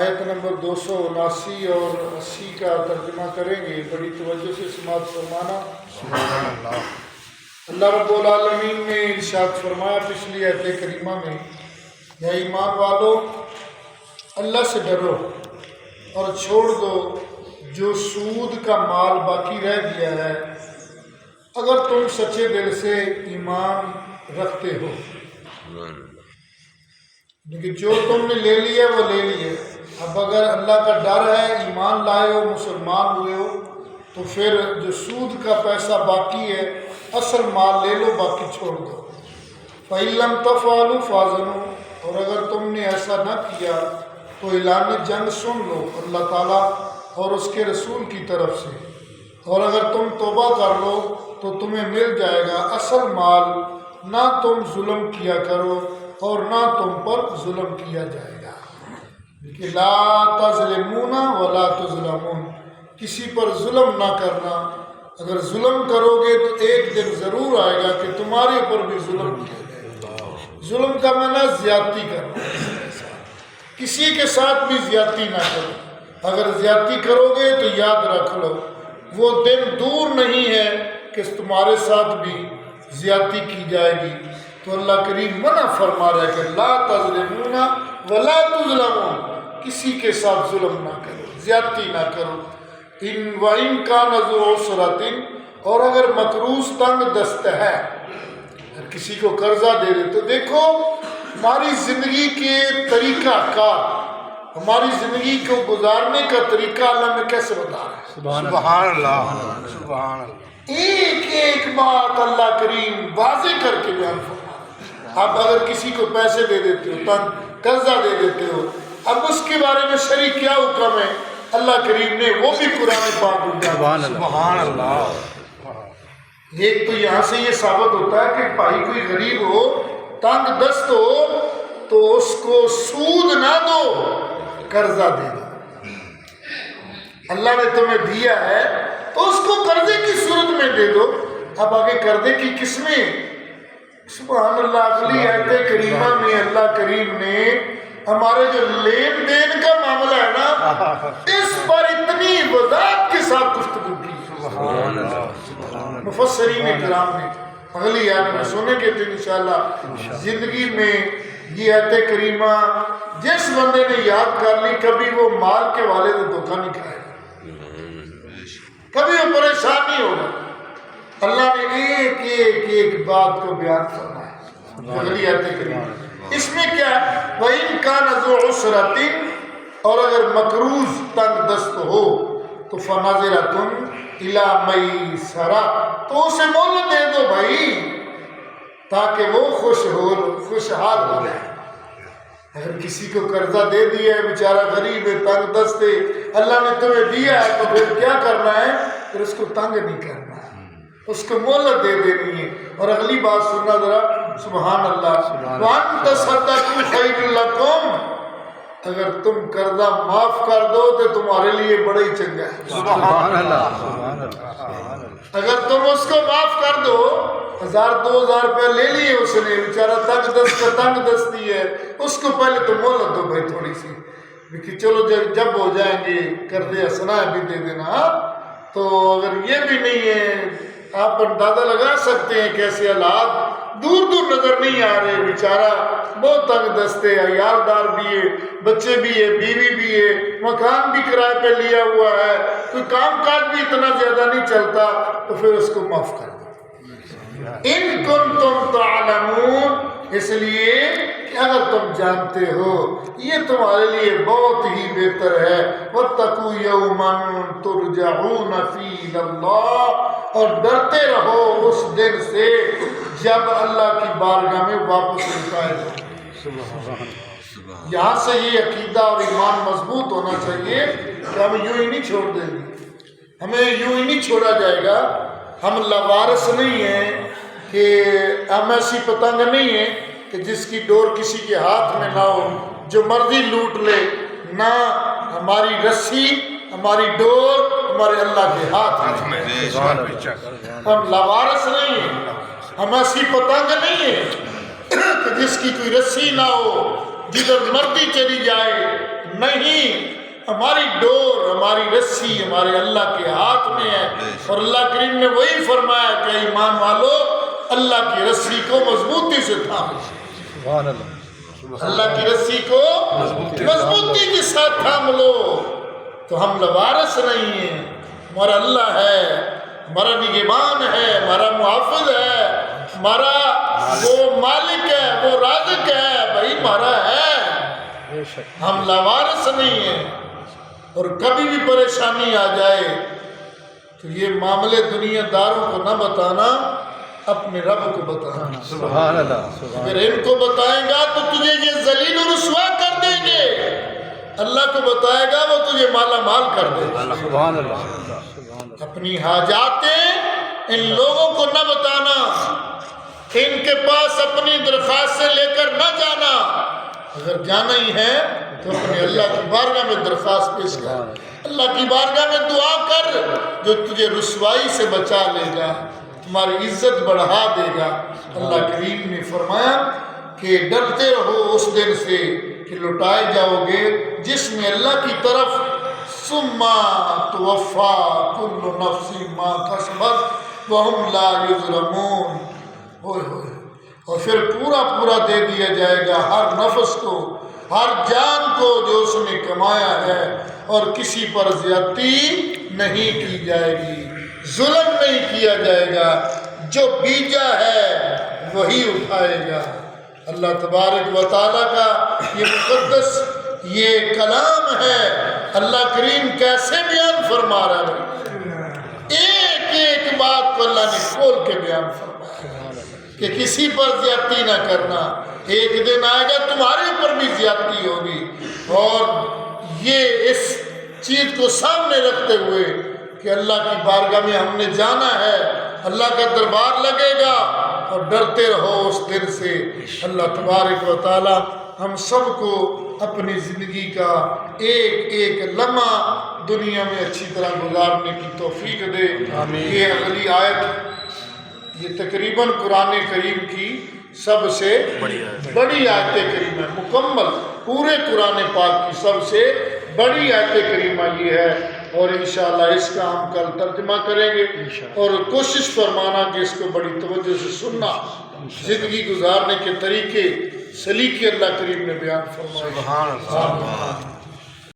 آیت نمبر 279 اور 80 کا ترجمہ کریں گے، بڑی توجہ سے سماعت فرمانا۔ سبحان اللہ۔ اللہ رب العالمین نے ارشاد فرمایا پچھلی آیت کریمہ میں، یا ایمان والو اللہ سے ڈرو اور چھوڑ دو جو سود کا مال باقی رہ گیا ہے، اگر تم سچے دل سے ایمان رکھتے ہو۔ لیکن جو تم نے لے لیا وہ لے لیے، اب اگر اللہ کا ڈر ہے، ایمان لائے ہو، مسلمان ہوئے ہو، تو پھر جو سود کا پیسہ باقی ہے اصل مال لے لو، باقی چھوڑ دو۔ فَإِن لَمْ تَفْعَلُوا فَأْذَنُوا، اور اگر تم نے ایسا نہ کیا تو اعلان جنگ سن لو اللہ تعالیٰ اور اس کے رسول کی طرف سے، اور اگر تم توبہ کر لو تو تمہیں مل جائے گا اصل مال، نہ تم ظلم کیا کرو اور نہ تم پر ظلم کیا جائے گا۔ کہ لا تظلمون ولا تظلمون، کسی پر ظلم نہ کرنا، اگر ظلم کرو گے تو ایک دن ضرور آئے گا کہ تمہارے اوپر بھی ظلم کیا جائے گا۔ ظلم کا معنی زیادتی کرنا، کسی کے ساتھ بھی زیادتی نہ کرو، اگر زیادتی کرو گے تو یاد رکھ لو وہ دن دور نہیں ہے کہ تمہارے ساتھ بھی زیادتی کی جائے گی۔ تو اللہ کریم منع فرما رہا ہے کہ لا تظلمون ولا تظلمون، کسی کے ساتھ ظلم نہ کرو، زیادتی نہ کرو۔ ان وَإِن كَانَ ذُو عُسْرَةٍ، اور اگر مقروض تنگ دست ہے، اگر کسی کو قرضہ دے دے تو دیکھو ہماری زندگی کے طریقہ کار، ہماری زندگی کو گزارنے کا طریقہ اللہ میں کیسے بتا رہا ہے۔ سبحان اللہ، سبحان اللہ۔ ایک ایک بات اللہ کریم واضح کر کے بیان فرما۔ آپ اگر کسی کو پیسے دے دیتے ہو، تنگ قرضہ دے دیتے ہو، اب اس کے بارے میں شرع کیا حکم ہے اللہ کریم نے وہ بھی قرآن پاک میں بیان۔ سبحان اللہ۔ ایک تو یہاں سے یہ ثابت ہوتا ہے کہ بھائی کوئی غریب ہو، تنگ دست ہو، تو اس کو سود نہ دو، قرضہ دے دو۔ اللہ نے تمہیں دیا ہے تو اس کو قرضے کی صورت میں دے دو۔ اب آگے قرضے کی قسمیں، سبحان اللہ، اگلی آیت کریمہ میں اللہ کریم نے ہمارے جو لین دین کا معاملہ ہے نا، اس پر اتنی وضاحت کے ساتھ گفتگو کی۔ مفسرین کرام نے اگلی آیت میں سنیں گے تو انشاءاللہ زندگی میں یہ آیت کریمہ جس بندے نے یاد کر لی، کبھی وہ مال کے والے سے دھوکہ نہیں کھائے گا، کبھی وہ پریشان نہیں ہوگا۔ اللہ نے ایک ایک ایک بات کو بیان فرمایا اگلی آیت کریمہ۔ اس میں کیا ہے؟ وَإِن كَانَ ذُو عُسْرَةٍ، اور اگر مقروض تنگ دست ہو تو فَنَظِرَةٌ إِلَىٰ مَيْسَرَةٍ، تو اسے مہلت دے دو بھائی، تاکہ وہ خوشحال ہو جائے۔ اگر کسی کو قرضہ دے دیا ہے، بیچارہ غریب ہے، تنگ دست ہے، اللہ نے تمہیں دیا ہے، تو پھر کیا کرنا ہے؟ پھر اس کو تنگ نہیں کرنا ہے، اس کو مہلت دے دینی ہے۔ اور اگلی بات سننا ذرا، سبحان اللہ، وَأَن تَصَدَّقُوا خَيْرٌ لَكُمْ، اگر تم قرضہ معاف کر دو تو تمہارے لیے بڑا ہی چنگا ہے۔ سبحان اللہ۔ اگر تم اس کو معاف کر دو، 1000-2000 روپے لے لیے اس نے، بیچارہ تنگ دستی ہے، اس کو پہلے تو مہلت دو بھائی تھوڑی سی، کہ چلو جب ہو جائیں گے قرضے حسنہ بھی دے دینا۔ تو اگر یہ بھی نہیں ہے، آپ اندازہ لگا سکتے ہیں کیسے حالات دور دور نظر نہیں آ رہے، بیچارہ بہت تنگ دست ہے، عیالدار بھی ہے، بچے بھی ہے، بیوی بھی ہے، مکان بھی کرائے پہ لیا ہوا ہے، کوئی کام کاج بھی اتنا زیادہ نہیں چلتا، تو پھر اس کو معاف کر دو۔ ان کنتم تعلمون، اس لیے کہ اگر تم جانتے ہو یہ تمہارے لیے بہت ہی بہتر ہے۔ وَاتَّقُوا يَوْمًا تُرْجَعُونَ فِيهِ إِلَى اللَّهِ، اور ڈرتے رہو اس دن سے جب اللہ کی بارگاہ میں واپس لوٹائے جاؤ۔ یہاں سے یہ عقیدہ اور ایمان مضبوط ہونا چاہیے کہ ہم یوں ہی نہیں چھوڑ دیں گے، ہمیں یوں ہی نہیں چھوڑا جائے گا۔ ہم لاوارث نہیں ہیں، کہ ہم ایسی پتنگ نہیں ہیں کہ جس کی ڈور کسی کے ہاتھ میں نہ ہو، جو مرضی لوٹ لے، نہ ہماری رسی، ہماری ڈور ہمارے اللہ کے ہاتھ میں۔ ہم لاوارث نہیں ہیں، ہم ایسی پتنگ نہیں ہیں کہ جس کی کوئی رسی نہ ہو، جدھر مرضی چلی جائے، نہیں، ہماری ڈور، ہماری رسی ہمارے اللہ کے ہاتھ میں ہے۔ اور اللہ کریم نے وہی فرمایا کہ ایمان والو اللہ کی رسی کو مضبوطی سے تھامو، سبحان اللہ، اللہ کی رسی کو مضبوطی کے ساتھ تھام لو، تو ہم لوارث نہیں ہیں، ہمارا اللہ ہے، ہمارا نگہبان ہے، ہمارا محافظ ہے، ہمارا وہ مالک ہے، وہ رازق ہے، بھائی ہمارا ہے، بے شک، ہم لاوارث نہیں ہیں۔ اور کبھی بھی پریشانی آ جائے تو یہ معاملے دنیا داروں کو نہ بتانا، اپنے رب کو بتانا۔ سبحان اللہ، سبحان اگر ان کو بتائے گا تو تجھے یہ ذلیل و رسوا کر دیں گے، اللہ کو بتائے گا وہ تجھے مالا مال کر دے گا۔ اللہ، سبحان اللہ، سبحان اللہ، اپنی حاجاتیں ان لوگوں کو نہ بتانا، ان کے پاس اپنی درخواست سے لے کر نہ جانا، اگر جانا ہی ہے تو اپنے اللہ کی بارگاہ میں درخواست پیش کر، اللہ کی بارگاہ میں دعا کر، جو تجھے رسوائی سے بچا لے گا، تمہاری عزت بڑھا دے گا۔ اللہ کریم نے فرمایا کہ ڈرتے رہو اس دن سے کہ لٹائے جاؤ گے جس میں اللہ کی طرف ثم توفا کل نفس ما کسبت وہم لا یظلمون، ہوئے ہوئے، اور پھر پورا پورا دے دیا جائے گا ہر نفس کو، ہر جان کو جو اس نے کمایا ہے، اور کسی پر زیادتی نہیں کی جائے گی، ظلم نہیں کیا جائے گا، جو بیجا ہے وہی اٹھائے گا۔ اللہ تبارک و تعالیٰ کا یہ مقدس یہ کلام ہے، اللہ کریم کیسے بیان فرما رہا ہے، ایک ایک بات کو اللہ نے کھول کے بیان فرمایا کہ کسی پر زیادتی نہ کرنا، ایک دن آئے گا تمہارے اوپر بھی زیادتی ہوگی۔ اور یہ اس چیز کو سامنے رکھتے ہوئے کہ اللہ کی بارگاہ میں ہم نے جانا ہے، اللہ کا دربار لگے گا، اور ڈرتے رہو اس دن سے۔ اللہ تبارک و تعالی ہم سب کو اپنی زندگی کا ایک ایک لمحہ دنیا میں اچھی طرح گزارنے کی توفیق دے۔ یہ اگلی آیت یہ تقریباً قرآن کریم کی سب سے بڑی آیت کریمہ، مکمل پورے قرآن پاک کی سب سے بڑی آیت کریمہ یہ ہے، اور انشاءاللہ اس کا ہم کل ترجمہ کریں گے، اور کوشش فرمانا کہ اس کو بڑی توجہ سے سننا، زندگی گزارنے کے طریقے سلیقے اللہ کریم نے بیان فرمائے۔ سبحان اللہ۔